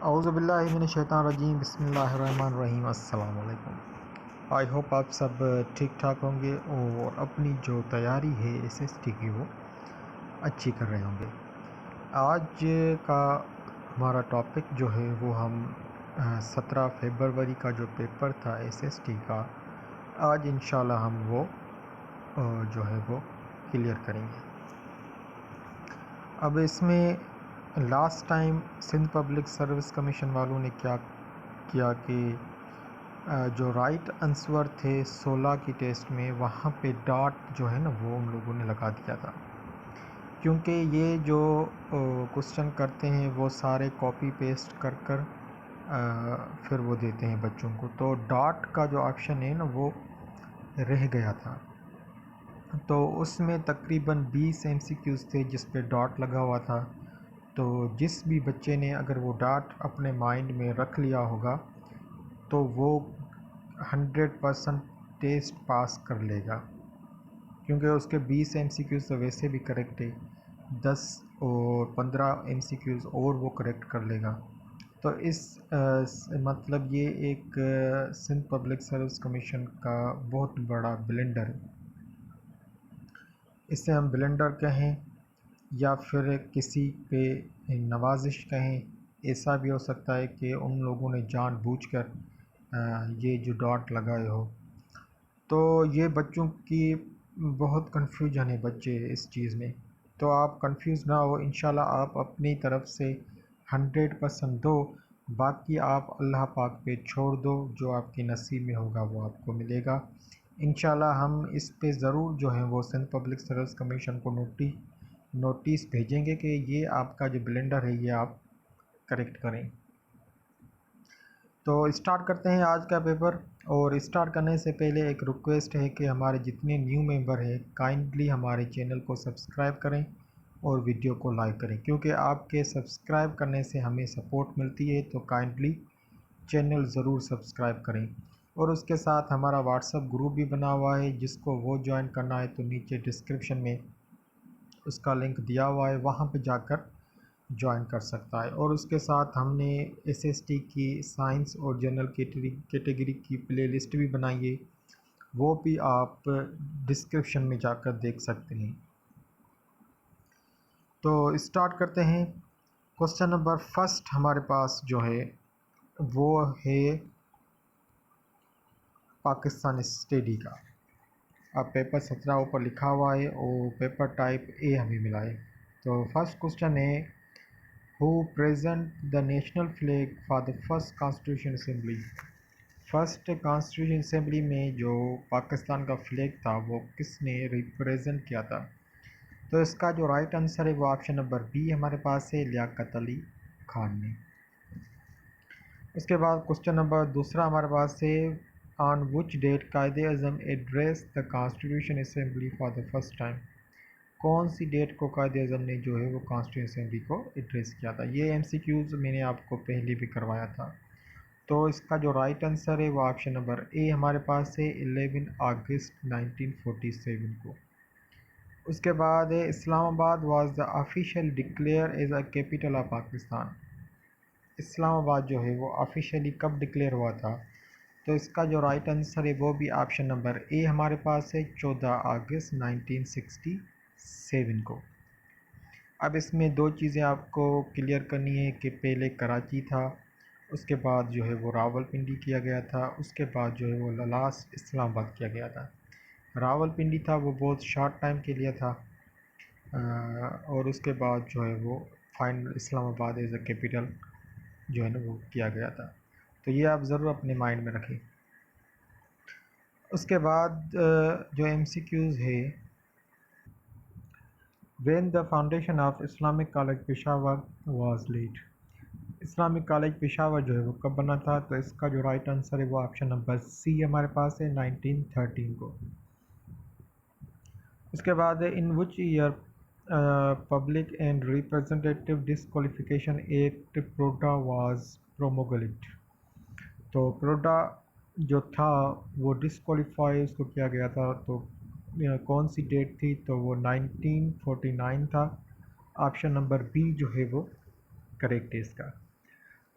औज़ुबिल्लाहिमिनश्शैतानिर्रजीम बिस्मिल्लाहिर्रहमानिर्रहीम अस्सलाम वालेकुम। आई होप आप सब ठीक ठाक होंगे और अपनी जो तैयारी है एसएसटी की वो अच्छी कर रहे होंगे। आज का हमारा टॉपिक जो है वो हम 17 फरवरी का जो पेपर था एसएसटी का, आज इंशाल्लाह हम वो जो है वो क्लियर करेंगे। अब इसमें last time Sindh public service commission वालों ने क्या किया कि जो राइट आंसर थे 16 की टेस्ट में, वहाँ पे डॉट जो है ना वो उन लोगों ने लगा दिया था, क्योंकि ये जो क्वेश्चन करते हैं वो सारे कॉपी पेस्ट कर कर फिर वो देते हैं बच्चों को, तो डॉट का जो ऑप्शन है ना वो रह गया था। तो उसमें तकरीबन 20 एमसीक्यूज़ थे जिस पे डॉट लगा हुआ था। तो जिस भी बच्चे ने अगर वो डॉट अपने माइंड में रख लिया होगा तो वो 100% टेस्ट पास कर लेगा, क्योंकि उसके 20 एमसीक्यूज़ तो वैसे भी करेक्ट है, 10 और 15 एमसीक्यूज़ और वो करेक्ट कर लेगा। तो इस मतलब ये एक सिंध पब्लिक सर्विस कमीशन का बहुत बड़ा ब्लेंडर है। इसे हम ब्लेंडर कहें या फिर किसी पे नवाजिश कहें, ऐसा भी हो सकता है कि उन लोगों ने जानबूझकर ये जो डॉट लगाए हो। तो ये बच्चों की बहुत कन्फ्यूजन है बच्चे इस चीज़ में, तो आप कंफ्यूज ना हो। इंशाल्लाह आप अपनी तरफ से 100% दो, बाकी आप अल्लाह पाक पे छोड़ दो, जो आपके नसीब में होगा वो आपको मिलेगा इंशाल्लाह। हम इस पे ज़रूर जो है वो सिंध पब्लिक सर्विस कमीशन को नोटिस भेजेंगे कि ये आपका जो ब्लेंडर है ये आप करेक्ट करें। तो स्टार्ट करते हैं आज का पेपर। और स्टार्ट करने से पहले एक रिक्वेस्ट है कि हमारे जितने न्यू मेंबर हैं काइंडली हमारे चैनल को सब्सक्राइब करें और वीडियो को लाइक करें, क्योंकि आपके सब्सक्राइब करने से हमें सपोर्ट मिलती है। तो काइंडली चैनल ज़रूर सब्सक्राइब करें। और उसके साथ हमारा व्हाट्सएप ग्रुप भी बना हुआ है, जिसको वो ज्वाइन करना है तो नीचे डिस्क्रिप्शन में उसका लिंक दिया हुआ है, वहाँ पे जाकर ज्वाइन कर सकता है। और उसके साथ हमने एसएसटी की साइंस और जनरल कैटेगरी की प्लेलिस्ट भी बनाई है, वो भी आप डिस्क्रिप्शन में जाकर देख सकते हैं। तो स्टार्ट करते हैं। क्वेश्चन नंबर फर्स्ट हमारे पास जो है वो है पाकिस्तान स्टडी का। अब पेपर 17 ऊपर लिखा हुआ है और पेपर टाइप ए हमें मिला है। तो फर्स्ट क्वेश्चन है, who present the national flag for the first constitution assembly. First constitution assembly में जो पाकिस्तान का फ्लैग था वो किसने रिप्रेजेंट किया था। तो इसका जो राइट आंसर है वो ऑप्शन नंबर बी हमारे पास है, लियाकत अली खान ने। उसके बाद क्वेश्चन नंबर दूसरा हमारे पास है, on which date Quaid-e-Azam address the constitution assembly for the first time. कौन सी डेट को कायद-ए-आज़म ने जो है वो कॉन्स्टिट्यूशन असेंबली को एड्रेस किया था। ये एमसीक्यूज़ मैंने आपको पहले भी करवाया था। तो इसका जो राइट आंसर है वो ऑप्शन नंबर ए हमारे पास है, 11 अगस्त 1947 को। उसके बाद है, Islamabad was the official declare as a capital of Pakistan. Islamabad जो है वो ऑफिशियली कब डिक्लेयर हुआ था। तो इसका जो राइट आंसर है वो भी ऑप्शन नंबर ए हमारे पास है, 14 अगस्त 1967 को। अब इसमें दो चीज़ें आपको क्लियर करनी है कि पहले कराची था, उसके बाद जो है वो रावलपिंडी किया गया था, उसके बाद जो है वो लास्ट इस्लामाबाद किया गया था। रावलपिंडी था वो बहुत शॉर्ट टाइम के लिए था, और उसके बाद जो है वो final Islamabad as a capital जो है ना वो किया गया था। तो ये आप ज़रूर अपने माइंड में रखें। उसके बाद जो एमसीक्यूज़ है, when the foundation of Islamic college Peshawar was laid. Islamic college Peshawar जो है वो कब बना था। तो इसका जो राइट आंसर है वो ऑप्शन नंबर सी हमारे पास है, 1913 को। उसके बाद है, in which year public and representative disqualification act PRODA was promulgated. तो प्रोटा जो था वो डिसक्वालीफाई उसको किया गया था। तो कौन सी डेट थी। तो वो 1949 था। ऑप्शन नंबर बी जो है वो करेक्ट है इसका।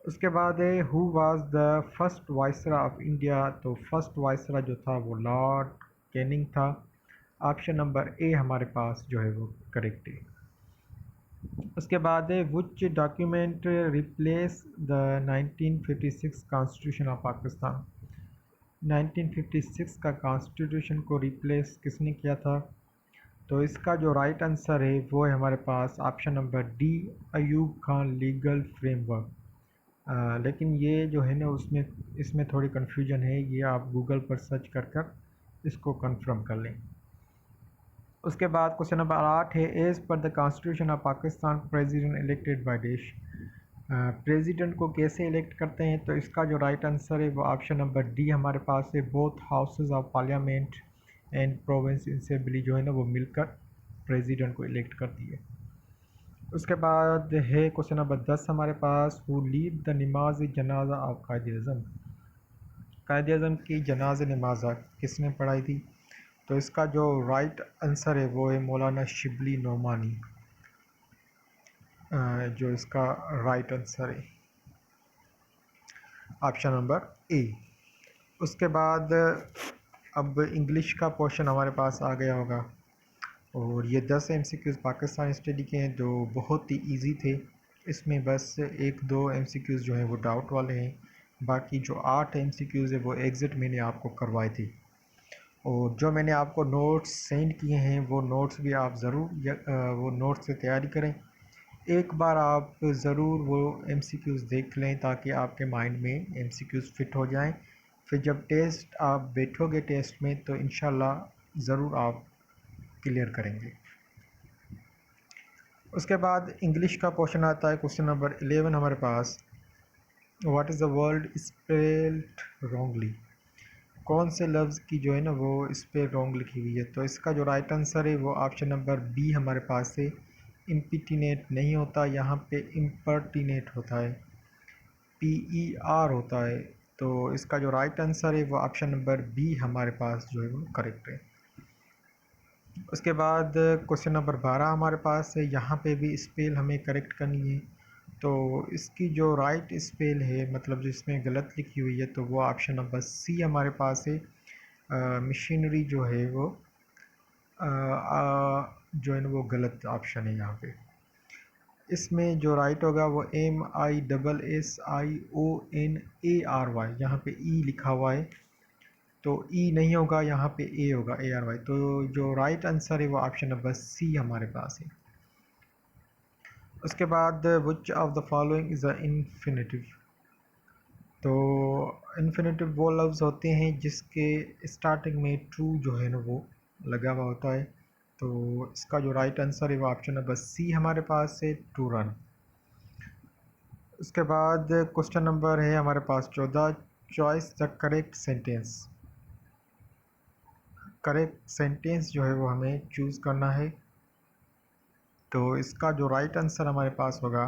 उसके बाद है who was the first viceroy of India. तो फर्स्ट वाइसरा जो था वो लॉर्ड कैनिंग था। ऑप्शन नंबर ए हमारे पास जो है वो करेक्ट है। उसके बाद है which document replace the 1956 constitution of Pakistan. 1956 का कॉन्स्टिट्यूशन को रिप्लेस किसने किया था? तो इसका जो राइट आंसर है वो है हमारे पास option number D, Ayub Khan legal framework. लेकिन ये जो है ना उसमें इसमें थोड़ी कन्फ्यूजन है, ये आप गूगल पर सर्च कर कर इसको कंफर्म कर लें। उसके बाद क्वेश्चन नंबर 8 है as per the constitution of Pakistan president elected by देश। प्रेसिडेंट को कैसे इलेक्ट करते हैं? तो इसका जो राइट आंसर है वो ऑप्शन नंबर डी हमारे पास है, both houses of parliament and province assembly जो है ना वो मिलकर प्रेसिडेंट को इलेक्ट करती है। उसके बाद है क्वेश्चन नंबर 10 हमारे पास, हु लीड द नमाज जनाजा ऑफ कायद अज़म। कायद अज़म की जनाज नमाजा किसने पढ़ाई थी? तो इसका जो राइट आंसर है वो है मौलाना शिबली नोमानी, जो इसका राइट आंसर है ऑप्शन नंबर ए। उसके बाद अब इंग्लिश का पोर्शन हमारे पास आ गया होगा और ये 10 MCQs पाकिस्तान स्टडी के हैं जो बहुत ही इजी थे। इसमें बस एक दो MCQs जो हैं वो डाउट वाले हैं, बाकी जो 8 MCQs है वो एग्ज़िट मैंने आपको करवाए थे। और जो मैंने आपको नोट्स सेंड किए हैं वो नोट्स भी आप ज़रूर वो नोट्स से तैयारी करें। एक बार आप ज़रूर वो MCQs देख लें ताकि आपके माइंड में MCQs फिट हो जाएं। फिर जब टेस्ट आप बैठोगे टेस्ट में तो इंशाल्लाह ज़रूर आप क्लियर करेंगे। उसके बाद इंग्लिश का क्वेश्चन आता है क्वेश्चन नंबर 11 हमारे पास, what is the word spelled wrongly. कौन से लफ्ज़ की जो है ना वो स्पेल रॉन्ग लिखी हुई है? तो इसका जो राइट आंसर है वो ऑप्शन नंबर बी हमारे पास है, इम्पिटिनेट नहीं होता, यहाँ पे इम्पर्टिनेट होता है, PER होता है। तो इसका जो राइट आंसर है वो ऑप्शन नंबर बी हमारे पास जो है वो करेक्ट है। उसके बाद क्वेश्चन नंबर 12 हमारे पास है, यहाँ पे भी स्पेल हमें करेक्ट करनी है। तो इसकी जो राइट स्पेल है मतलब जिसमें गलत लिखी हुई है तो वो ऑप्शन नंबर सी हमारे पास है, मशीनरी जो है वो जो है ना वो गलत ऑप्शन है यहाँ पे। इसमें जो राइट होगा वो MISSIONARY, यहाँ पे ई लिखा हुआ है तो ई नहीं होगा, यहाँ पे ए होगा ARY। तो जो राइट आंसर है वो ऑप्शन नंबर सी हमारे पास है। उसके बाद which of the following is a infinitive. तो इन्फिनेटिव वो लफ्ज़ होते हैं जिसके स्टार्टिंग में ट्रू जो है ना वो लगा हुआ होता है। तो इसका जो राइट आंसर है वो ऑप्शन नंबर सी हमारे पास है, टू रन। उसके बाद क्वेश्चन नंबर है हमारे पास 14, choice the correct sentence. Correct sentence जो है वो हमें चूज़ करना है। तो इसका जो राइट आंसर हमारे पास होगा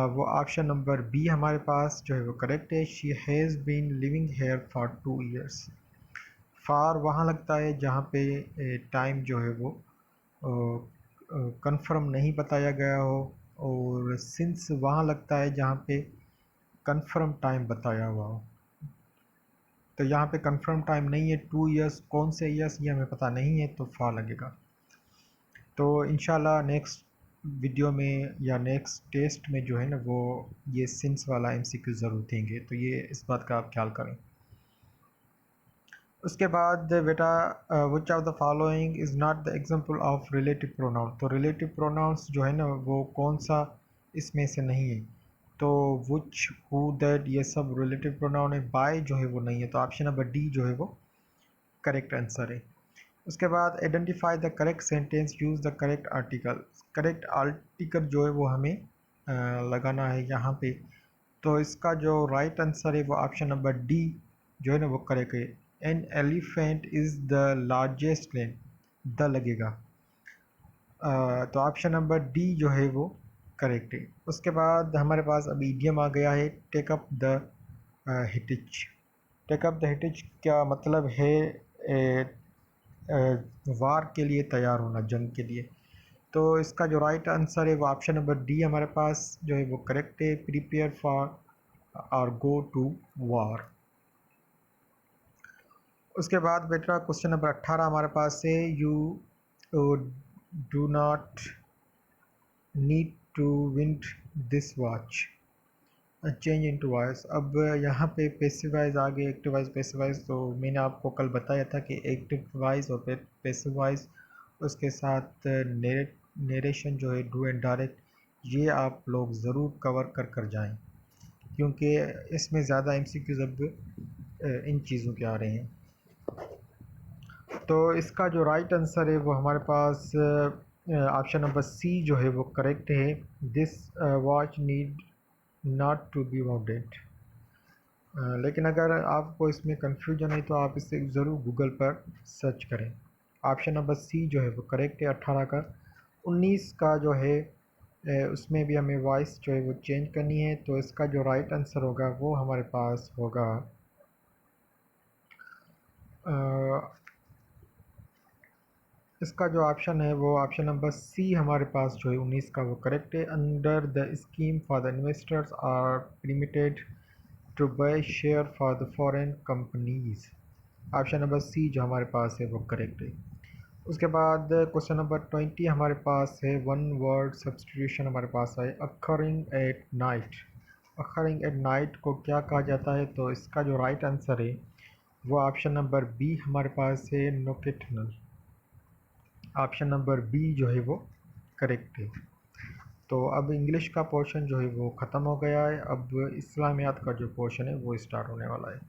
वो ऑप्शन नंबर बी हमारे पास जो है वो करेक्ट है, she has been living here for 2 years। फार वहाँ लगता है जहाँ पे टाइम जो है वो कंफर्म नहीं बताया गया हो, और सिंस वहाँ लगता है जहाँ पे कंफर्म टाइम बताया हुआ हो। तो यहाँ पे कंफर्म टाइम नहीं है, 2 years कौन से ईयर्स ये हमें पता नहीं है तो फार लगेगा। तो इंशाल्लाह नेक्स्ट वीडियो में या नेक्स्ट टेस्ट में जो है ना वो ये सिंस वाला MCQ ज़रूर देंगे, तो ये इस बात का आप ख्याल करें। उसके बाद बेटा which of the following is not the example of relative pronoun. तो रिलेटिव प्रोनाउंस जो है ना वो कौन सा इसमें से नहीं है? तो विच, हु, दैट ये सब रिलेटिव प्रोनाउन है, बाय जो है वो नहीं है, तो ऑप्शन नंबर डी जो है वो करेक्ट आंसर है। उसके बाद identify the correct sentence, use the correct article. Correct article जो है वो हमें लगाना है यहाँ पे। तो इसका जो राइट आंसर है वो ऑप्शन नंबर डी जो है ना वो करेक्ट है, an elephant is the largest land, the लगेगा। तो ऑप्शन नंबर डी जो है वो करेक्ट है। उसके बाद हमारे पास अभी इडियम आ गया है, take up the hitch. Take up the hitch क्या मतलब है? वार के लिए तैयार होना, जंग के लिए। तो इसका जो राइट आंसर है वो ऑप्शन नंबर डी हमारे पास जो है वो करेक्ट है, प्रिपेयर फॉर और गो टू वॉर। उसके बाद बेटा क्वेश्चन नंबर 18 हमारे पास है, you do not need to wind this watch change into voice. अब यहाँ पे पैसिव वॉइस आ गए, एक्टिव वॉइस, पैसिव वॉइस। तो मैंने आपको कल बताया था कि एक्टिव वॉइस और पैसिव वॉइस, उसके साथ नरेशन जो है डू एंड डायरेक्ट, ये आप लोग ज़रूर कवर कर जाएं, क्योंकि इसमें ज़्यादा एमसीक्यूज़ अब इन चीज़ों के आ रहे हैं। तो इसका जो राइट आंसर है वो हमारे पास ऑप्शन नंबर सी जो है वो करेक्ट है, this watch need not to be wounded. लेकिन अगर आपको इसमें कन्फ्यूजन है तो आप इसे ज़रूर गूगल पर सर्च करें। ऑप्शन नंबर सी जो है वो करेक्ट है 18 का। 19 का जो है उसमें भी हमें वॉइस जो है वो चेंज करनी है, तो इसका जो राइट आंसर होगा वो हमारे पास होगा इसका जो ऑप्शन है वो ऑप्शन नंबर सी हमारे पास जो है 19 का वो करेक्ट है। Under the scheme for the investors are permitted to buy share for the foreign companies, option number C जो हमारे पास है वो करेक्ट है। उसके बाद क्वेश्चन नंबर 20 हमारे पास है, वन वर्ड सब्सटीट्यूशन हमारे पास है, अखरिंग एट नाइट। अखरिंग एट नाइट को क्या कहा जाता है? तो इसका जो राइट आंसर है वो ऑप्शन नंबर बी हमारे पास है, नोकेटनल। ऑप्शन नंबर बी जो है वो करेक्ट है। तो अब इंग्लिश का पोर्शन जो है वो ख़त्म हो गया है, अब इस्लामियात का जो पोर्शन है वो स्टार्ट होने वाला है।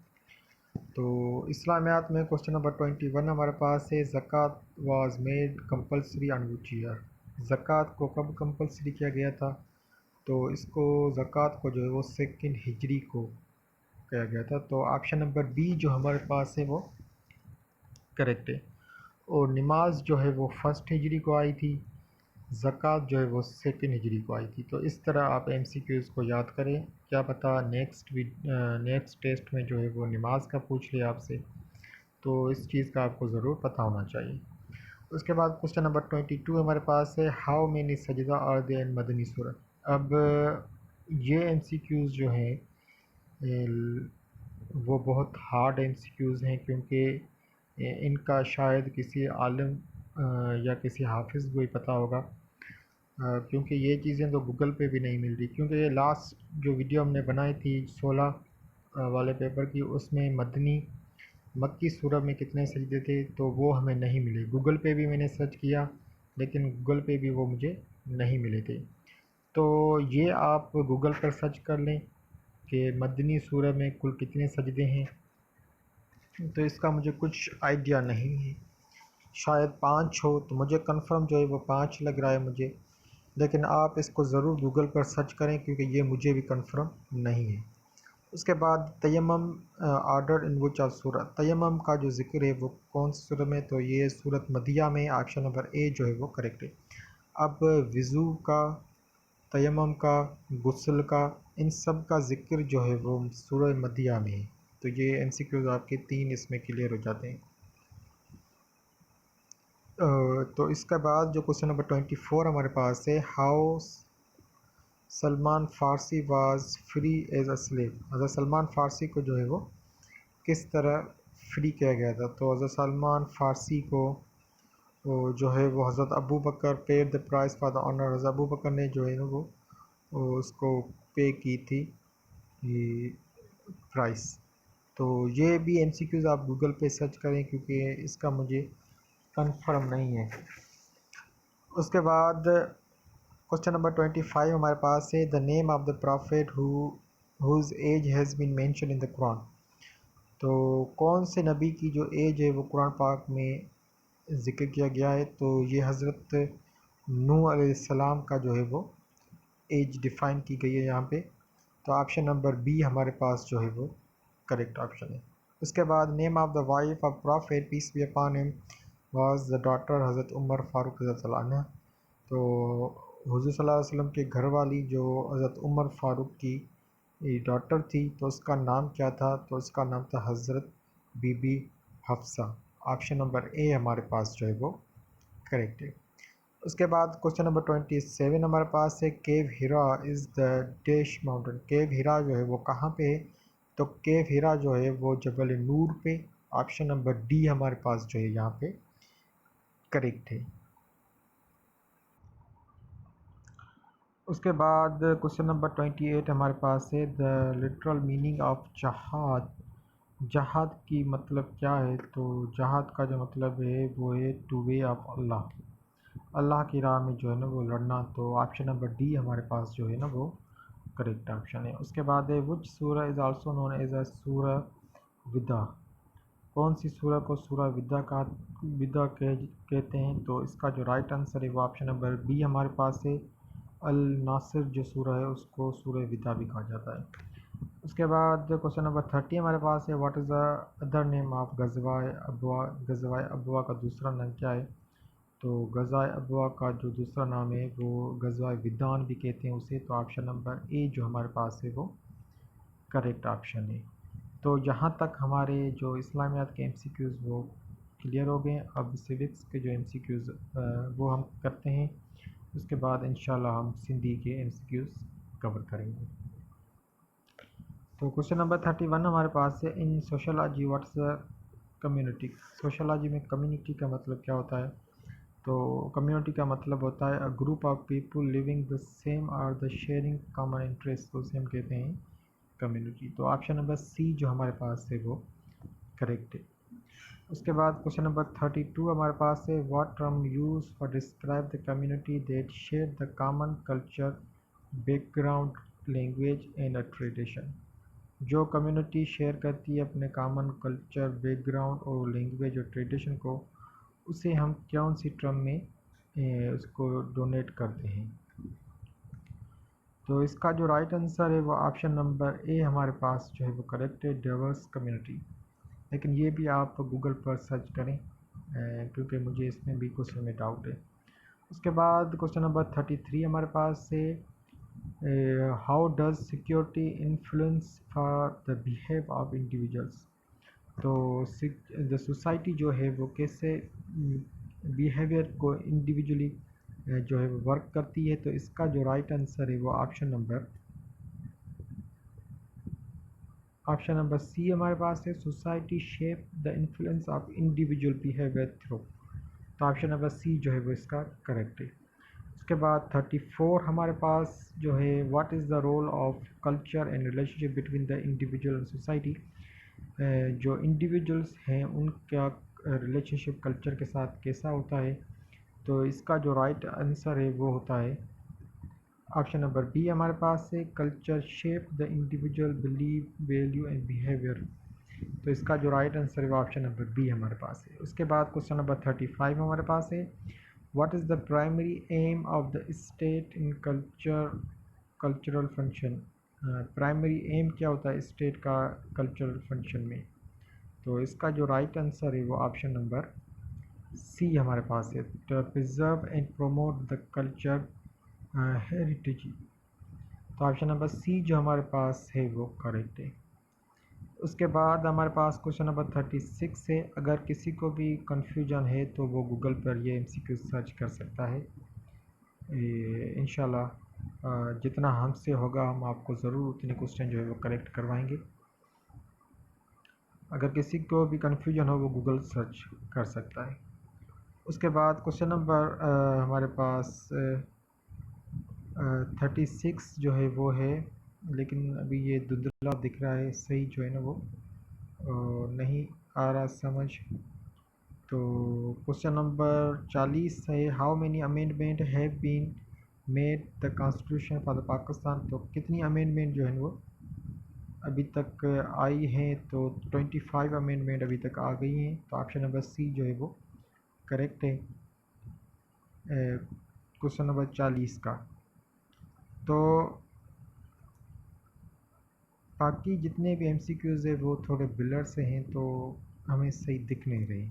तो इस्लामियात में क्वेश्चन नंबर 21 हमारे पास है, zakat was made compulsory on which year. ज़कात को कब कंपलसरी किया गया था? तो इसको ज़कात को जो है वो सेकंड हिजरी को किया गया था। तो ऑप्शन नंबर बी जो हमारे पास है वो करेक्ट है। और नमाज जो है वो फर्स्ट हिजरी को आई थी, ज़कात जो है वो सेकंड हिजरी को आई थी। तो इस तरह आप एमसीक्यूज़ को याद करें, क्या पता नेक्स्ट टेस्ट में जो है वो नमाज का पूछ ले आपसे, तो इस चीज़ का आपको ज़रूर पता होना चाहिए। उसके बाद क्वेश्चन नंबर 22 हमारे पास है, हाउ मेनी सजदा आर देयर इन मदनी सूरत। अब ये एमसीक्यूज़ जो हैं वो बहुत हार्ड एमसीक्यूज़ हैं, क्योंकि इनका शायद किसी आलिम या किसी हाफिज़ को ही पता होगा, क्योंकि ये चीज़ें तो गूगल पे भी नहीं मिल रही। क्योंकि ये लास्ट जो वीडियो हमने बनाई थी 16 वाले पेपर की, उसमें मक्की सूरत में कितने सजदे थे तो वो हमें नहीं मिले। गूगल पे भी मैंने सर्च किया, लेकिन गूगल पे भी वो मुझे नहीं मिले थे। तो ये आप गूगल पर सर्च कर लें कि मदनी सूरत में कुल कितने सजदे हैं। तो इसका मुझे कुछ आइडिया नहीं है, शायद 5 हो, तो मुझे कंफर्म जो है वो 5 लग रहा है मुझे। लेकिन आप इसको ज़रूर गूगल पर सर्च करें, क्योंकि ये मुझे भी कंफर्म नहीं है। उसके बाद तयम्मुम आर्डर इन विच ऑफ सूरत। तयम्मुम का जो ज़िक्र है वो कौन सी सूरत में? तो ये सूरत मदिया में, ऑप्शन नंबर ए जो है वो करेक्ट है। अब वज़ू का, तयम्मुम का, गुस्ल का, इन सब का ज़िक्र जो है वो सूरत मदिया में है। तो ये एमसीक्यूज़ आपके 3 इसमें क्लियर हो जाते हैं। तो इसके बाद जो क्वेश्चन नंबर 24 हमारे पास है, how Salman Farsi was free as a slave. Hazrat Salman फ़ारसी को जो है वो किस तरह फ्री किया गया था? तो हज़रत सलमान फ़ारसी को जो है वो Hazrat Abu Bakr paid the price for the honour. Hazrat Abu बकर ने जो है ना वो उसको पे की थी ये प्राइस। तो ये भी एमसीक्यूज़ आप गूगल पे सर्च करें, क्योंकि इसका मुझे कंफर्म नहीं है। उसके बाद क्वेश्चन नंबर 25 हमारे पास है, the name of the prophet whose as has been mention in the Quran. तो कौन से नबी की जो एज है वो कुरान पाक में ज़िक्र किया गया है? तो ये हज़रत नूह अलैहिस्सलाम का जो है वो एज डिफ़ाइन की गई है यहाँ पे। तो ऑप्शन नंबर बी हमारे पास जो है वो करेक्ट ऑप्शन है। उसके बाद name of the wife of prophet peace be upon him was the daughter Hazrat Umar Farooq रज़ियल्लाहु अन्हा। तो हुज़ूर सल्लल्लाहु अलैहि वसल्लम के घर वाली जो हज़रत उमर फ़ारूक की डॉटर थी, तो उसका नाम क्या था? तो उसका नाम था हज़रत बीबी हफ्सा। ऑप्शन नंबर ए हमारे पास जो है वो करेक्ट है। उसके बाद क्वेश्चन नंबर 27 हमारे पास है केव हीरा इज़ द डैश माउंटेन। केव हीरा जो है वो कहाँ पे है? तो केव हीरा जो है वो जबल नूर पे। ऑप्शन नंबर डी हमारे पास जो है यहाँ पे करेक्ट है। उसके बाद क्वेश्चन नंबर 28 हमारे पास है द लिटरल मीनिंग ऑफ जहाद। जहाद की मतलब क्या है? तो जहाद का जो मतलब है वो है टू वे ऑफ अल्लाह, अल्लाह की राह में जो है ना वो लड़ना। तो ऑप्शन नंबर डी हमारे पास जो है ना वो करेक्ट ऑप्शन है। उसके बाद है which surah is also known as a surah विदा। कौन सी सूरा को सूरा विदा का कहते हैं? तो इसका जो राइट आंसर है वो ऑप्शन नंबर बी हमारे पास है। अल नासिर जो सूरा है उसको सूरा विदा भी कहा जाता है। उसके बाद क्वेश्चन नंबर 30 हमारे पास है what is the other name of Ghazwa Abwa. Ghazwa Abwa का दूसरा नाम क्या है? तो गज़वाए अबवा का जो दूसरा नाम है वो गज़वाए विदान भी कहते हैं उसे। तो ऑप्शन नंबर ए जो हमारे पास है वो करेक्ट ऑप्शन है। तो यहाँ तक हमारे जो इस्लामियात के एमसीक्यूज़ वो क्लियर हो गए। अब सिविक्स के जो एमसीक्यूज़ वो हम करते हैं। उसके बाद इंशाल्लाह हम सिंधी के एमसीक्यूज़ कवर करेंगे। तो क्वेश्चन नंबर 31 हमारे पास है इन sociology what's the community. Sociology में कम्युनिटी का मतलब क्या होता है? तो कम्युनिटी का मतलब होता है a group of people living the same और द शेयरिंग कॉमन इंटरेस्ट, तो उसे हम कहते हैं कम्युनिटी। तो ऑप्शन नंबर सी जो हमारे पास है वो करेक्ट है। उसके बाद क्वेश्चन नंबर 32 हमारे पास है what term use for describe the community that share the common culture background language and a tradition. जो कम्युनिटी शेयर करती है अपने कॉमन कल्चर बैकग्राउंड और लैंग्वेज और ट्रेडिशन को, उसे हम कौन सी टर्म में उसको डोनेट करते हैं? तो इसका जो राइट आंसर है वो ऑप्शन नंबर ए हमारे पास जो है वो करेक्ट है, डाइवर्स कम्युनिटी। लेकिन ये भी आप गूगल पर सर्च करें क्योंकि मुझे इसमें भी कुछ में डाउट है। उसके बाद क्वेश्चन नंबर 33 हमारे पास से how does security influence for the behave of individuals. तो द सोसाइटी जो है वो कैसे बिहेवियर को इंडिविजुअली जो है वो वर्क करती है? तो इसका जो राइट आंसर है वो ऑप्शन नंबर सी हमारे पास है society shape the influence of individual behaviour through. तो ऑप्शन नंबर सी जो है वो इसका करेक्ट है। उसके बाद 34 हमारे पास जो है what is the role of culture and relationship between the individual and society. जो इंडिविजुअल्स हैं उनका रिलेशनशिप कल्चर के साथ कैसा होता है? तो इसका जो राइट आंसर है वो होता है ऑप्शन नंबर बी हमारे पास है culture shape the individual believe value and behaviour. तो इसका जो राइट आंसर है वो ऑप्शन नंबर बी हमारे पास है। उसके बाद क्वेश्चन नंबर 35 हमारे पास है what is the primary aim of the state in cultural function. Primary aim क्या होता है स्टेट का कल्चरल फंक्शन में? तो इसका जो राइट आंसर है वो ऑप्शन नंबर सी हमारे पास है to preserve and promote the culture heritage. तो ऑप्शन नंबर सी जो हमारे पास है वो करेक्ट है। उसके बाद हमारे पास क्वेश्चन नंबर 36 है अगर किसी को भी कन्फ्यूजन है तो वो गूगल पर ये एमसीक्यू सर्च कर सकता है। इंशाल्लाह जितना हमसे होगा हम आपको ज़रूर उतने क्वेश्चन जो है वो करेक्ट करवाएंगे। अगर किसी को भी कन्फ्यूजन हो वो गूगल सर्च कर सकता है। उसके बाद क्वेश्चन नंबर हमारे पास 36 जो है वो है, लेकिन अभी ये धुंधला दिख रहा है, सही जो है ना वो नहीं आ रहा समझ। तो क्वेश्चन नंबर 40 है how many amendment have been made the constitution for the Pakistan. तो कितनी अमेंडमेंट जो है वो अभी तक आई हैं? तो 25 अमेंडमेंट अभी तक आ गई हैं। तो ऑप्शन नंबर सी जो है वो करेक्ट है क्वेश्चन नंबर 40 का। तो बाकी जितने भी एमसीक्यूज़ है वो थोड़े ब्लर से हैं तो हमें सही दिख नहीं रही।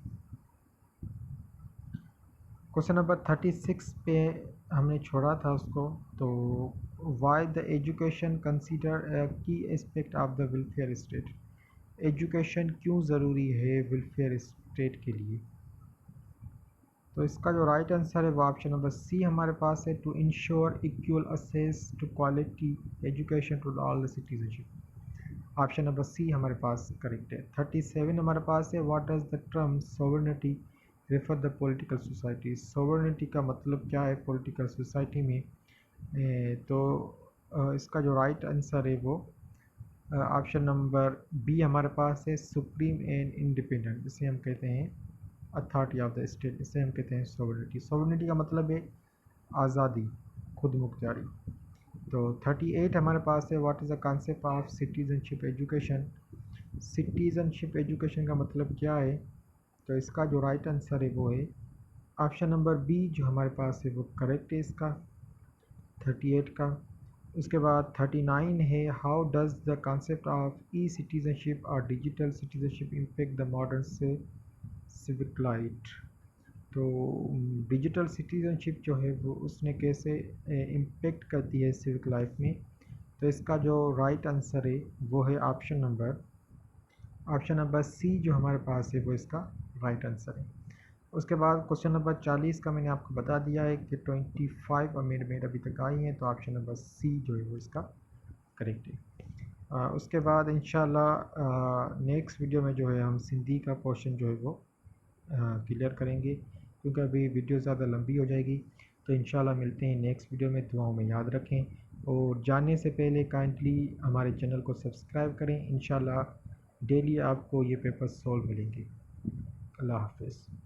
क्वेश्चन नंबर 36 पे हमने छोड़ा था उसको। तो why the education consider a key aspect of the welfare state. Education क्यों ज़रूरी है वेलफेयर स्टेट के लिए? तो इसका जो राइट आंसर है वो ऑप्शन नंबर सी हमारे पास है, to ensure equal access to quality education to all the citizenship. Option number C हमारे पास करेक्ट है। 37 हमारे पास है, what does the term sovereignty refer the political society. Sovereignty का मतलब क्या है पॉलिटिकल सोसाइटी में? तो इसका जो राइट आंसर है वो ऑप्शन नंबर बी हमारे पास है, सुप्रीम एंड इंडिपेंडेंट, जिसे हम कहते हैं अथॉरिटी ऑफ द स्टेट, इसे हम कहते हैं सोवरेनिटी। सोवरेनिटी का मतलब है आज़ादी, खुद मुख्तियारी। तो 38 हमारे पास है, what is the concept of citizenship education. Citizenship education का मतलब क्या है? तो इसका जो राइट आंसर है वो है ऑप्शन नंबर बी, जो हमारे पास है वो करेक्ट है इसका 38 का। उसके बाद 39 है, how does the concept of E citizenship और digital citizenship impact the modern से सिविक लाइफ। तो डिजिटल सिटीजनशिप जो है वो उसने कैसे इम्पेक्ट करती है सिविक लाइफ में? तो इसका जो राइट आंसर है वो है ऑप्शन नंबर सी, जो हमारे पास है वो इसका राइट आंसर है। उसके बाद क्वेश्चन नंबर 40 का मैंने आपको बता दिया है कि 25 अमेंडमेंट अभी तक आई हैं, तो ऑप्शन नंबर सी जो है वो इसका करेक्ट है। उसके बाद इंशाल्लाह नेक्स्ट वीडियो में जो है हम सिंधी का पोर्शन जो है वो क्लियर करेंगे, क्योंकि अभी वीडियो ज़्यादा लंबी हो जाएगी। तो इंशाल्लाह मिलते हैं नेक्स्ट वीडियो में, दुआओं में याद रखें और जाने से पहले काइंडली हमारे चैनल को सब्सक्राइब करें। इंशाल्लाह डेली आपको ये पेपर सॉल्व मिलेंगे। अल्लाह हाफ़िज़।